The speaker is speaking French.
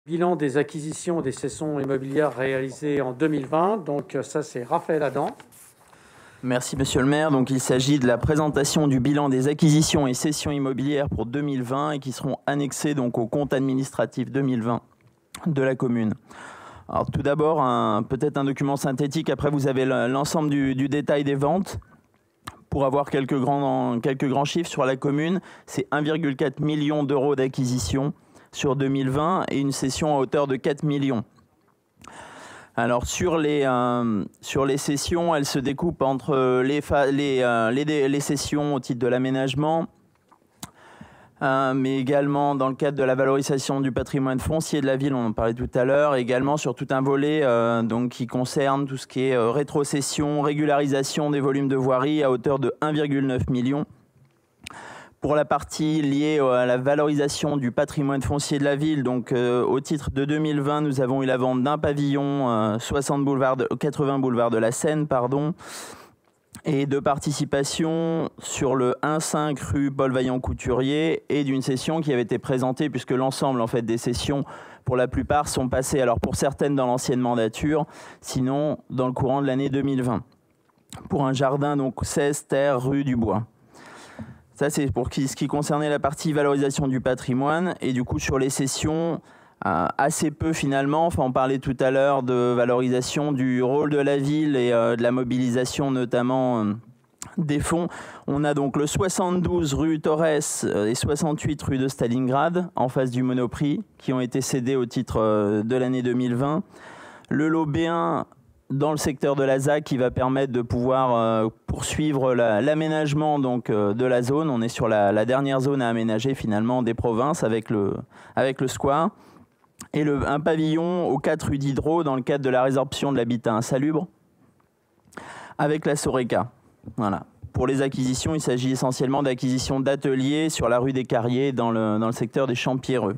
Bilan des acquisitions des cessions immobilières réalisées en 2020. Donc ça, c'est Raphaël Adam. Merci Monsieur le maire. Donc il s'agit de la présentation du bilan des acquisitions et cessions immobilières pour 2020 et qui seront annexées donc au compte administratif 2020 de la commune. Alors tout d'abord, peut-être un document synthétique. Après, vous avez l'ensemble du détail des ventes. Pour avoir quelques grands chiffres sur la commune, c'est 1,4 million d'euros d'acquisition sur 2020 et une cession à hauteur de 4 millions. Alors sur les cessions, elles se découpent entre les cessions au titre de l'aménagement, mais également dans le cadre de la valorisation du patrimoine foncier de la ville, on en parlait tout à l'heure, également sur tout un volet donc, qui concerne tout ce qui est rétrocession, régularisation des volumes de voirie à hauteur de 1,9 million. Pour la partie liée à la valorisation du patrimoine foncier de la ville, donc au titre de 2020, nous avons eu la vente d'un pavillon 80 boulevard de la Seine, et de participation sur le 1,5 rue Paul Vaillant-Couturier et d'une cession qui avait été présentée puisque l'ensemble en fait des cessions pour la plupart sont passées, alors pour certaines dans l'ancienne mandature, sinon dans le courant de l'année 2020. Pour un jardin donc 16 terre rue du Bois. Ça, c'est pour ce qui concernait la partie valorisation du patrimoine. Et du coup, sur les cessions, assez peu finalement. Enfin, on parlait tout à l'heure de valorisation du rôle de la ville et de la mobilisation notamment des fonds. On a donc le 72 rue Torres et 68 rue de Stalingrad, en face du Monoprix, qui ont été cédés au titre de l'année 2020. Le lot B1 dans le secteur de la ZAC qui va permettre de pouvoir poursuivre l'aménagement donc de la zone. On est sur la dernière zone à aménager finalement des provinces avec le square. Et un pavillon au 4 rue Diderot dans le cadre de la résorption de l'habitat insalubre avec la Soreca. Voilà. Pour les acquisitions, il s'agit essentiellement d'acquisitions d'ateliers sur la rue des Carriers dans le secteur des Champs-Pierreux.